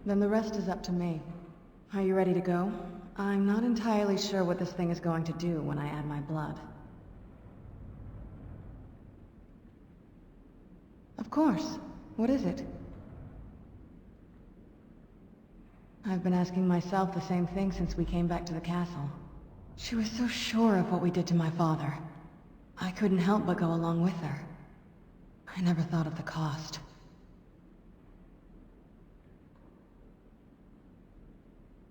Then the rest is up to me. Are you ready to go? I'm not entirely sure what this thing is going to do when I add my blood. Of course. What is it? I've been asking myself the same thing since we came back to the castle. She was so sure of what we did to my father. I couldn't help but go along with her. I never thought of the cost.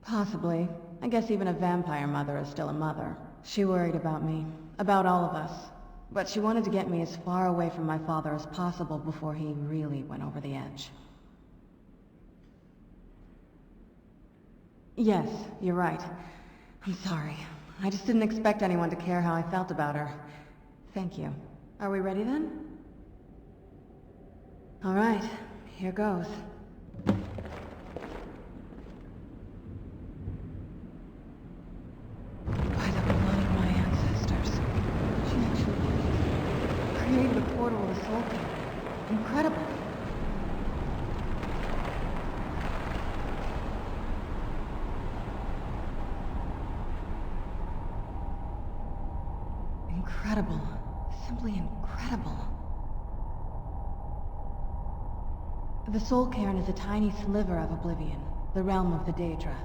Possibly. I guess even a vampire mother is still a mother. She worried about me, about all of us. But she wanted to get me as far away from my father as possible before he really went over the edge. Yes, you're right. I'm sorry. I just didn't expect anyone to care how I felt about her. Thank you. Are we ready then? All right, here goes. By the blood of my ancestors. She actually created a portal of the soul king. Incredible. Incredible. Simply incredible. The Soul Cairn is a tiny sliver of Oblivion, the realm of the Daedra.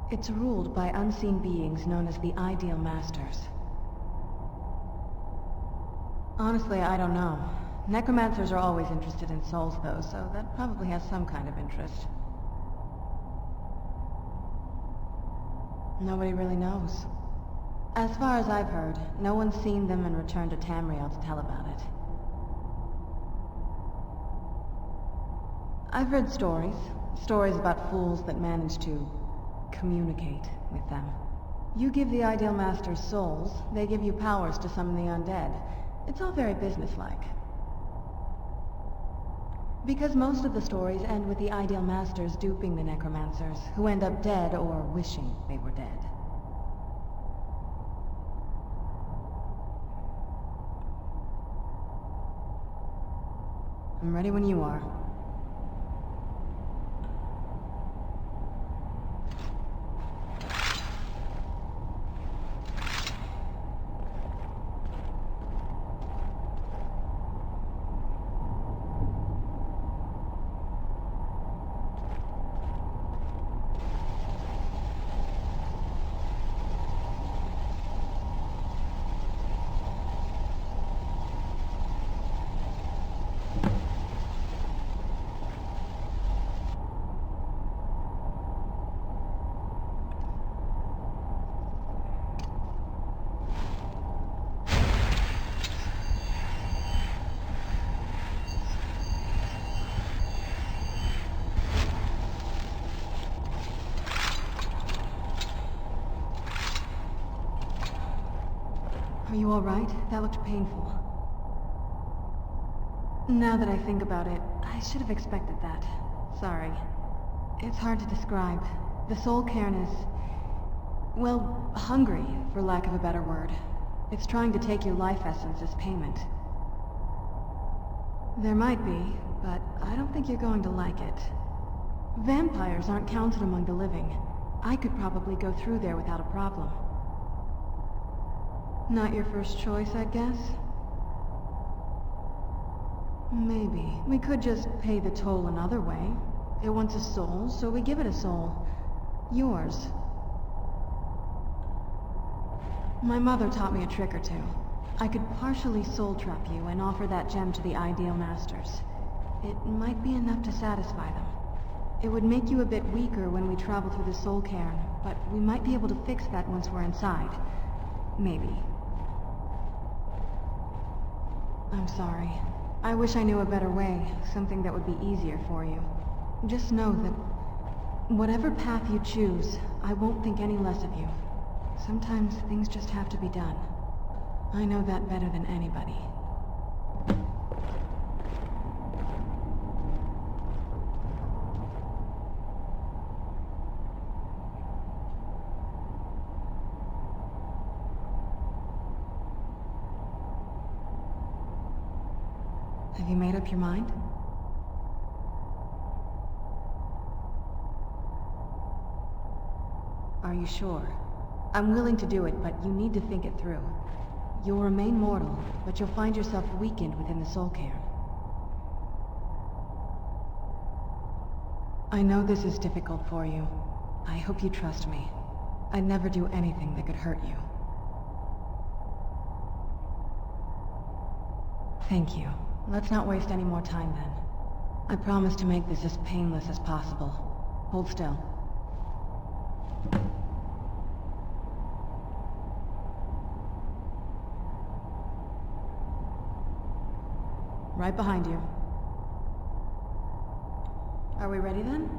It's ruled by unseen beings known as the Ideal Masters. Honestly, I don't know. Necromancers are always interested in souls, though, so that probably has some kind of interest. Nobody really knows. As far as I've heard, no one's seen them and returned to Tamriel to tell about it. I've heard stories. Stories about fools that manage to communicate with them. You give the Ideal Masters souls, they give you powers to summon the undead. It's all very businesslike. Because most of the stories end with the Ideal Masters duping the Necromancers, who end up dead or wishing they were dead. I'm ready when you are. Are you all right? That looked painful. Now that I think about it, I should have expected that. Sorry. It's hard to describe. The Soul Cairn is... well, hungry, for lack of a better word. It's trying to take your life essence as payment. There might be, but I don't think you're going to like it. Vampires aren't counted among the living. I could probably go through there without a problem. Not your first choice, I guess? Maybe. We could just pay the toll another way. It wants a soul, so we give it a soul. Yours. My mother taught me a trick or two. I could partially soul trap you and offer that gem to the Ideal Masters. It might be enough to satisfy them. It would make you a bit weaker when we travel through the Soul Cairn, but we might be able to fix that once we're inside. Maybe. I'm sorry. I wish I knew a better way, something that would be easier for you. Just know that whatever path you choose, I won't think any less of you. Sometimes things just have to be done. I know that better than anybody. Have you made up your mind? Are you sure? I'm willing to do it, but you need to think it through. You'll remain mortal, but you'll find yourself weakened within the soul cairn. I know this is difficult for you. I hope you trust me. I'd never do anything that could hurt you. Thank you. Let's not waste any more time then. I promise to make this as painless as possible. Hold still. Right behind you. Are we ready then?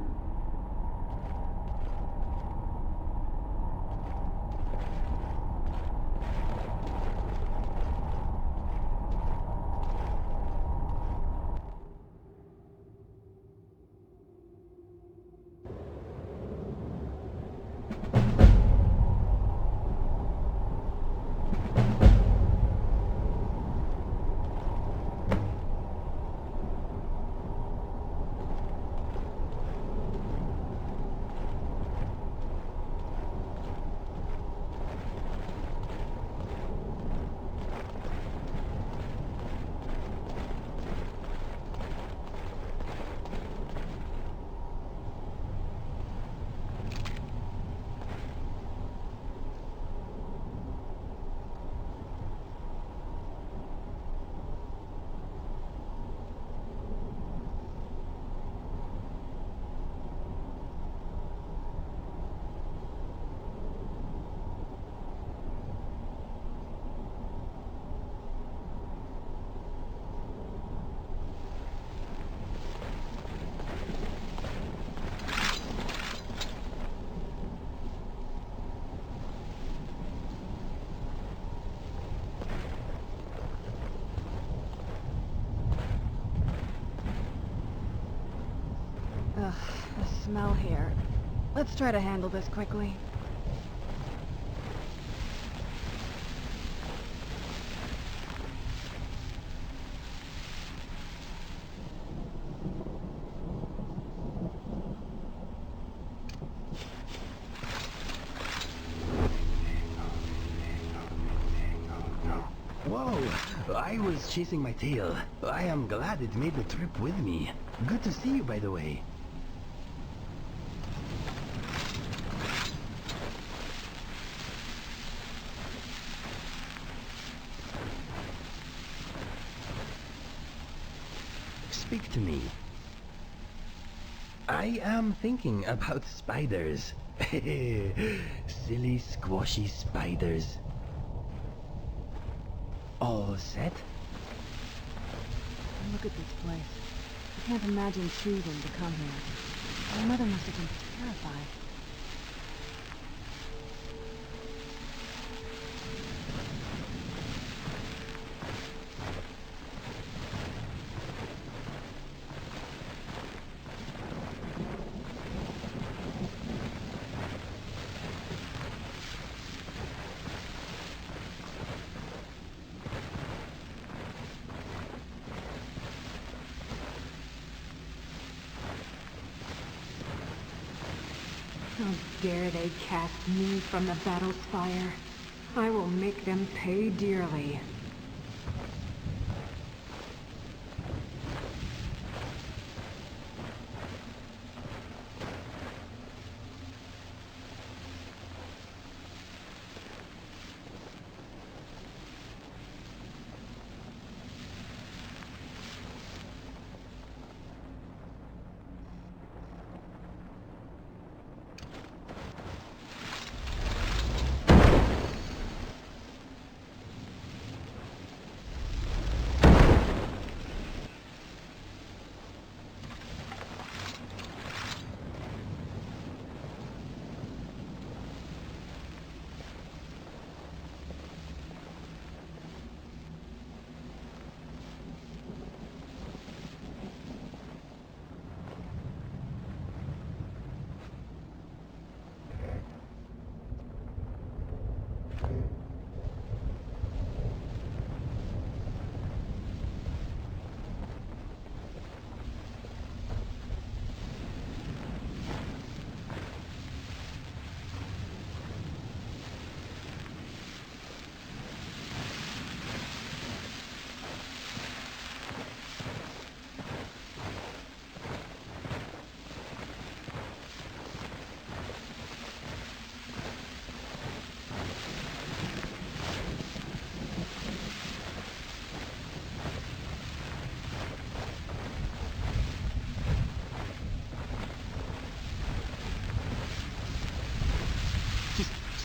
Ugh, the smell here. Let's try to handle this quickly. Whoa! I was chasing my tail. I am glad it made the trip with me. Good to see you, by the way. Speak to me. I am thinking about spiders. Silly, squashy spiders. All set? Look at this place. I can't imagine choosing to come here. My mother must have been terrified. How dare they cast me from the battle's fire? I will make them pay dearly.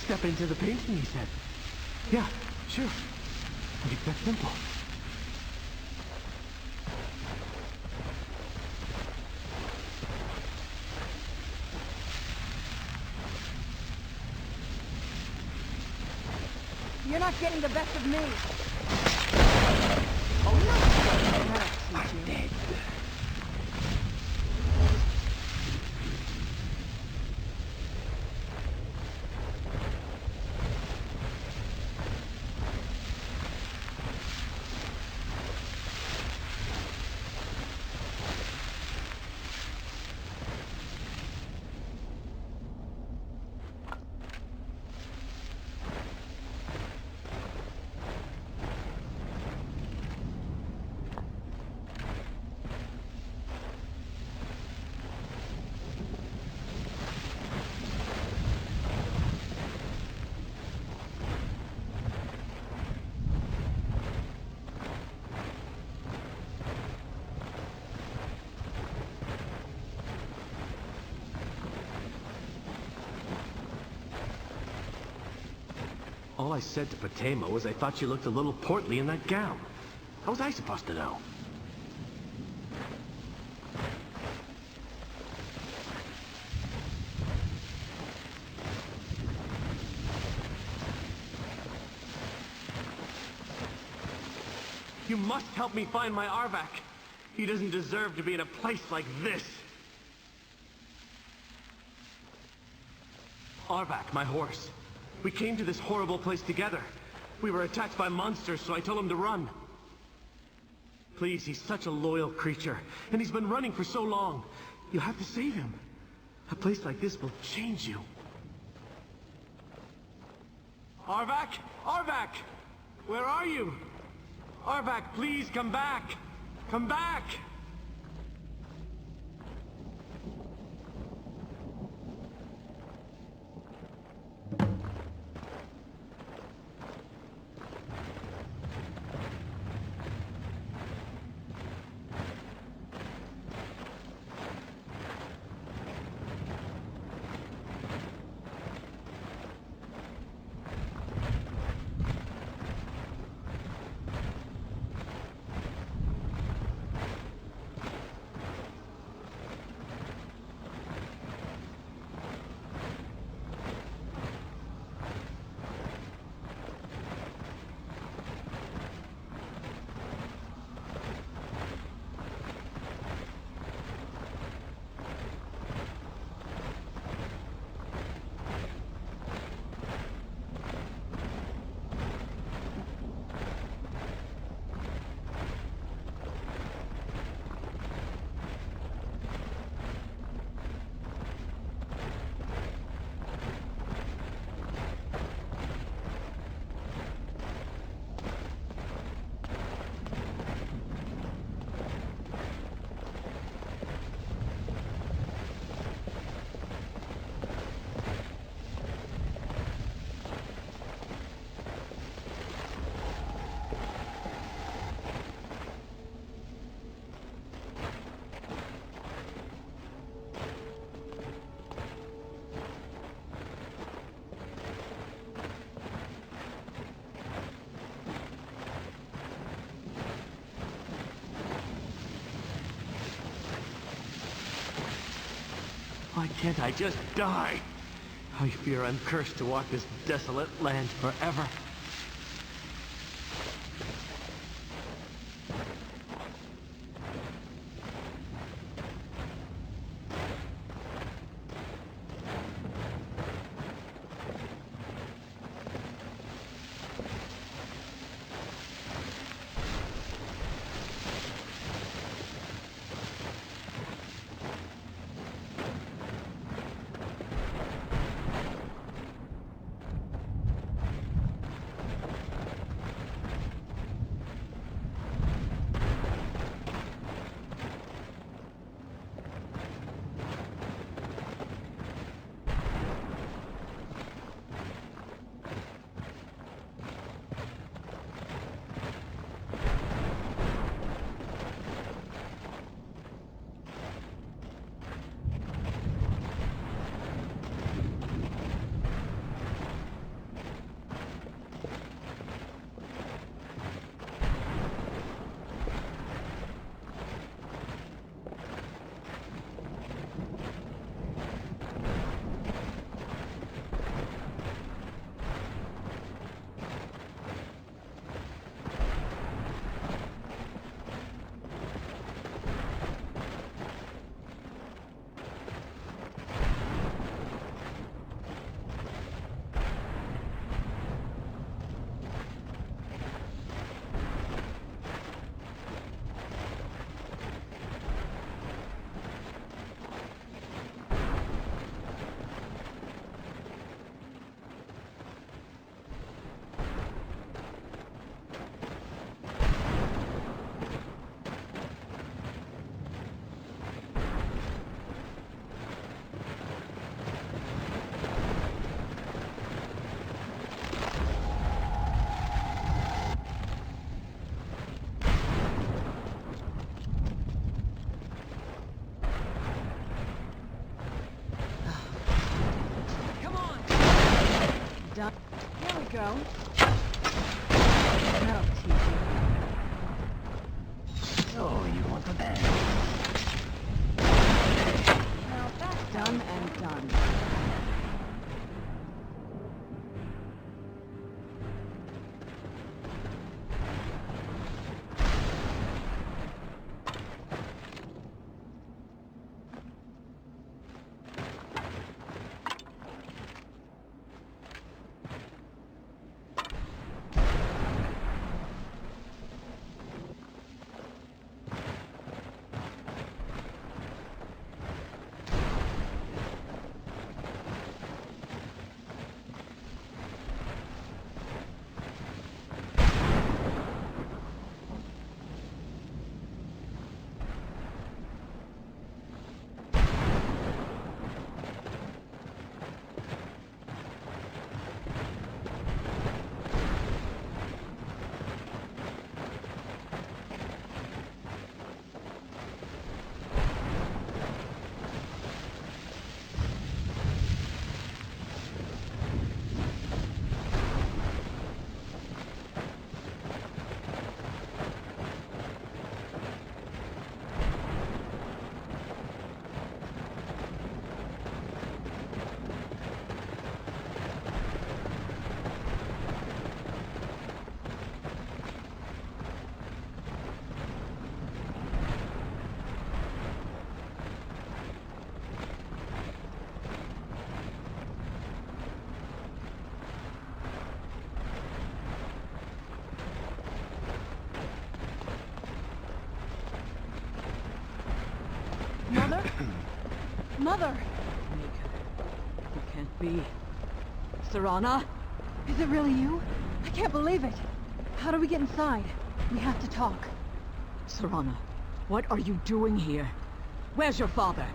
Step into the painting, he said. Yeah, sure. Make that simple. You're not getting the best of me. I'm dead. All I said to Patema was I thought she looked a little portly in that gown. How was I supposed to know? You must help me find my Arvak. He doesn't deserve to be in a place like this. Arvak, my horse. We came to this horrible place together. We were attacked by monsters, so I told him to run. Please, he's such a loyal creature, and he's been running for so long. You have to save him. A place like this will change you. Arvak! Arvak! Where are you? Arvak, please come back! Come back! Why can't I just die? I fear I'm cursed to walk this desolate land forever. go. That'll teach you. So, you want the band? Now that's done and done. Mother? Mother! It can't be. Serana? Is it really you? I can't believe it. How do we get inside? We have to talk. Serana, what are you doing here? Where's your father?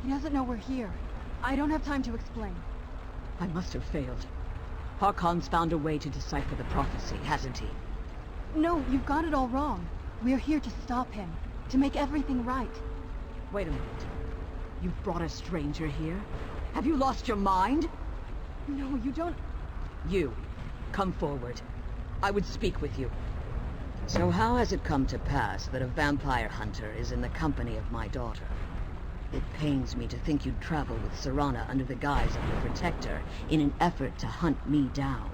He doesn't know we're here. I don't have time to explain. I must have failed. Harkon's found a way to decipher the prophecy, hasn't he? No, you've got it all wrong. We're here to stop him. To make everything right. Wait a minute. You've brought a stranger here? Have you lost your mind? No, you don't... You, come forward. I would speak with you. So how has it come to pass that a vampire hunter is in the company of my daughter? It pains me to think you'd travel with Serana under the guise of your protector in an effort to hunt me down.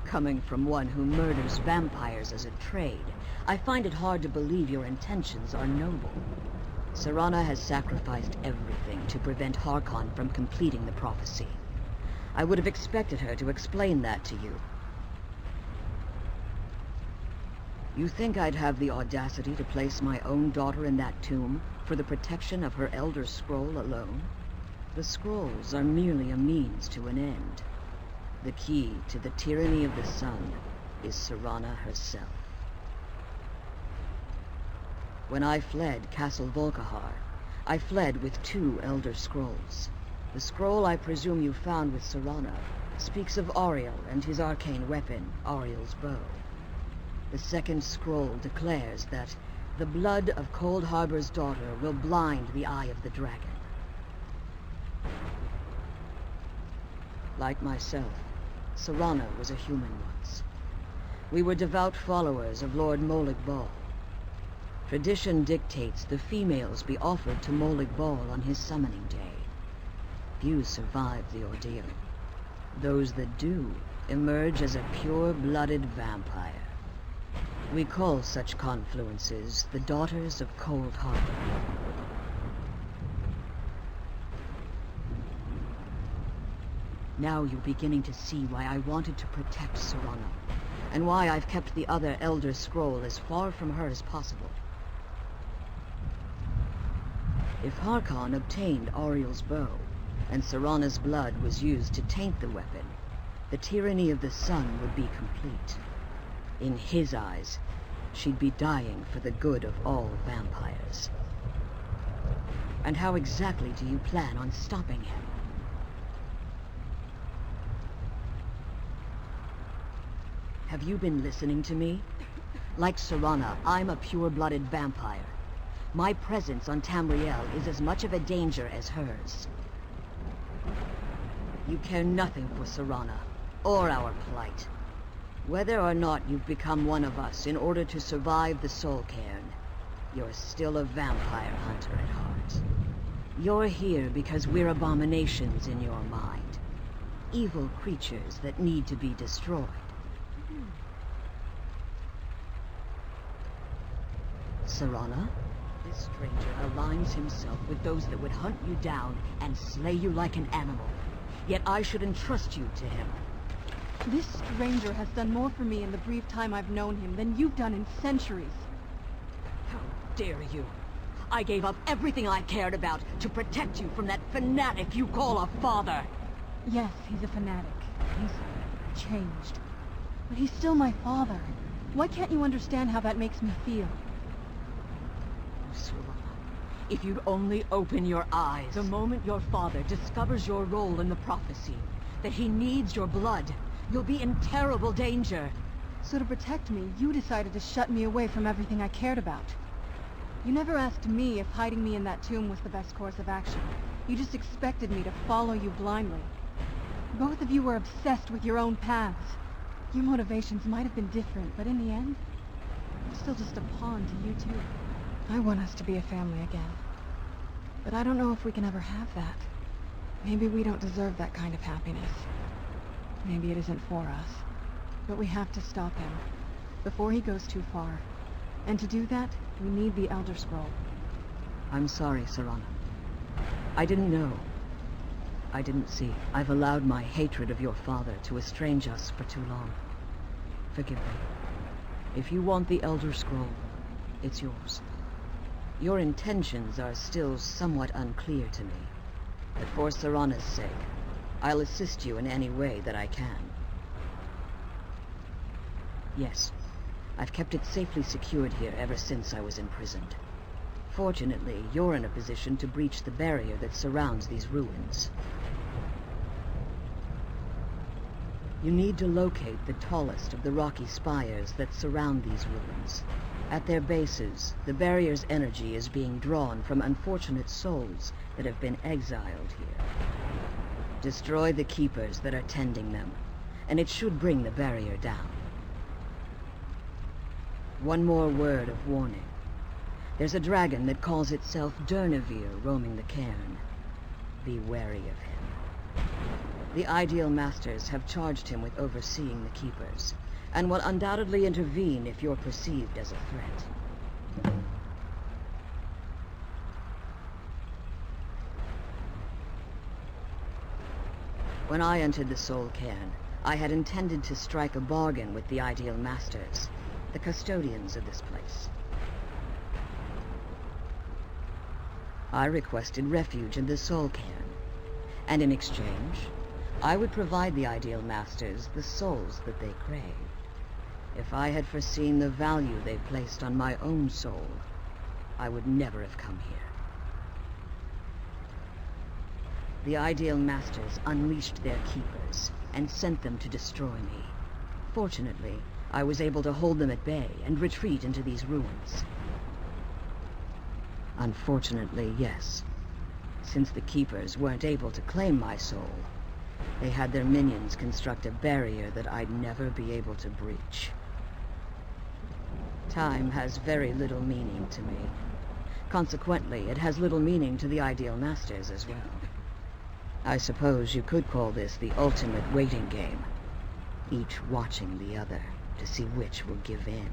Coming from one who murders vampires as a trade, I find it hard to believe your intentions are noble. Serana has sacrificed everything to prevent Harkon from completing the prophecy. I would have expected her to explain that to you. You think I'd have the audacity to place my own daughter in that tomb for the protection of her Elder Scroll alone? The scrolls are merely a means to an end. The key to the tyranny of the sun is Serana herself. When I fled Castle Volkihar, I fled with 2 Elder Scrolls. The scroll I presume you found with Serana speaks of Auriel and his arcane weapon, Auriel's bow. The second scroll declares that the blood of Cold Harbor's daughter will blind the eye of the dragon. Like myself, Serana was a human once. We were devout followers of Lord Molig Bal. Tradition dictates the females be offered to Molig Bal on his summoning day. Few survive the ordeal. Those that do emerge as a pure-blooded vampire. We call such confluences the Daughters of Cold Harbor. Now you're beginning to see why I wanted to protect Serana, and why I've kept the other Elder Scroll as far from her as possible. If Harkon obtained Auriel's bow, and Serana's blood was used to taint the weapon, the tyranny of the sun would be complete. In his eyes, she'd be dying for the good of all vampires. And how exactly do you plan on stopping him? Have you been listening to me? Like Serana, I'm a pure-blooded vampire. My presence on Tamriel is as much of a danger as hers. You care nothing for Serana, or our plight. Whether or not you've become one of us in order to survive the Soul Cairn, you're still a vampire hunter at heart. You're here because we're abominations in your mind. Evil creatures that need to be destroyed. Serana? This stranger aligns himself with those that would hunt you down and slay you like an animal. Yet I should entrust you to him. This stranger has done more for me in the brief time I've known him than you've done in centuries. How dare you? I gave up everything I cared about to protect you from that fanatic you call a father. Yes, he's a fanatic. He's changed. But he's still my father. Why can't you understand how that makes me feel? Serana, if you'd only open your eyes. The moment your father discovers your role in the prophecy, that he needs your blood, you'll be in terrible danger. So to protect me, you decided to shut me away from everything I cared about. You never asked me if hiding me in that tomb was the best course of action. You just expected me to follow you blindly. Both of you were obsessed with your own paths. Your motivations might have been different, but in the end, I'm still just a pawn to you two. I want us to be a family again. But I don't know if we can ever have that. Maybe we don't deserve that kind of happiness. Maybe it isn't for us. But we have to stop him, before he goes too far. And to do that, we need the Elder Scroll. I'm sorry, Serana. I didn't know. I didn't see. I've allowed my hatred of your father to estrange us for too long. Forgive me. If you want the Elder Scroll, it's yours. Your intentions are still somewhat unclear to me. But for Serana's sake, I'll assist you in any way that I can. Yes, I've kept it safely secured here ever since I was imprisoned. Fortunately, you're in a position to breach the barrier that surrounds these ruins. You need to locate the tallest of the rocky spires that surround these ruins. At their bases, the barrier's energy is being drawn from unfortunate souls that have been exiled here. Destroy the keepers that are tending them, and it should bring the barrier down. One more word of warning. There's a dragon that calls itself Durnevere roaming the cairn. Be wary of him. The Ideal Masters have charged him with overseeing the keepers, and will undoubtedly intervene if you're perceived as a threat. When I entered the Soul Cairn, I had intended to strike a bargain with the Ideal Masters, the custodians of this place. I requested refuge in the Soul Cairn, and in exchange, I would provide the Ideal Masters the souls that they craved. If I had foreseen the value they placed on my own soul, I would never have come here. The Ideal Masters unleashed their keepers and sent them to destroy me. Fortunately, I was able to hold them at bay and retreat into these ruins. Unfortunately, yes. Since the keepers weren't able to claim my soul, they had their minions construct a barrier that I'd never be able to breach. Time has very little meaning to me. Consequently, it has little meaning to the Ideal Masters as well. I suppose you could call this the ultimate waiting game, each watching the other to see which will give in.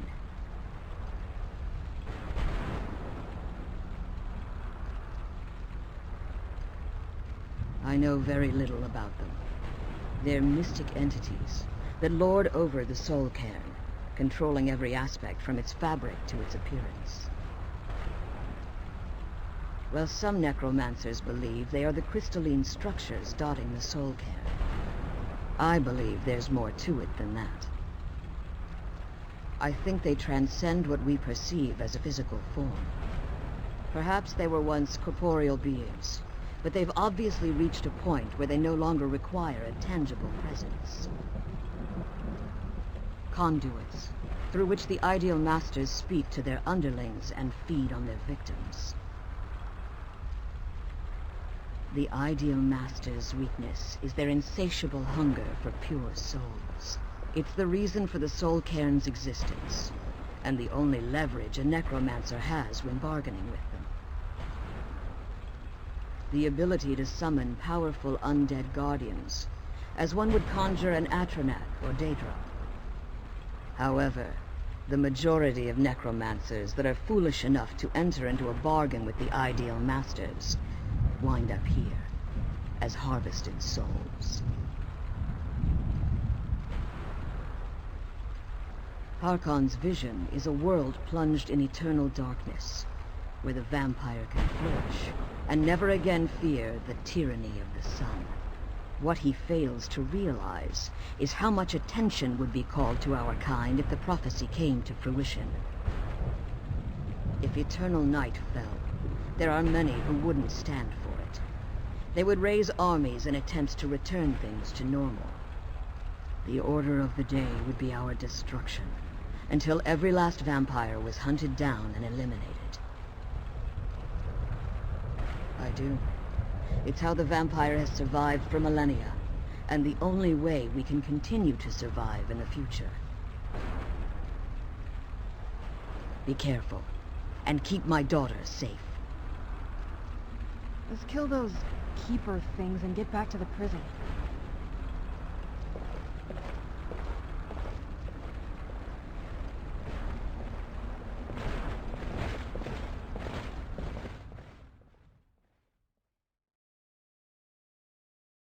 I know very little about them. They're mystic entities that lord over the Soul Cairn, controlling every aspect from its fabric to its appearance. Well, some necromancers believe they are the crystalline structures dotting the Soul Cairn. I believe there's more to it than that. I think they transcend what we perceive as a physical form. Perhaps they were once corporeal beings, but they've obviously reached a point where they no longer require a tangible presence. conduits, through which the Ideal Masters speak to their underlings and feed on their victims. The Ideal Masters' weakness is their insatiable hunger for pure souls. It's the reason for the Soul Cairn's existence, and the only leverage a necromancer has when bargaining with them. The ability to summon powerful undead guardians, as one would conjure an Atronak or Daedra. However, the majority of necromancers that are foolish enough to enter into a bargain with the Ideal Masters wind up here as harvested souls. Harkon's vision is a world plunged in eternal darkness, where the vampire can flourish and never again fear the tyranny of the sun. What he fails to realize is how much attention would be called to our kind if the prophecy came to fruition. If eternal night fell, there are many who wouldn't stand for it. They would raise armies in attempts to return things to normal. The order of the day would be our destruction, until every last vampire was hunted down and eliminated. I do. It's how the vampire has survived for millennia, and the only way we can continue to survive in the future. Be careful, and keep my daughter safe. Let's kill those keeper things and get back to the prison.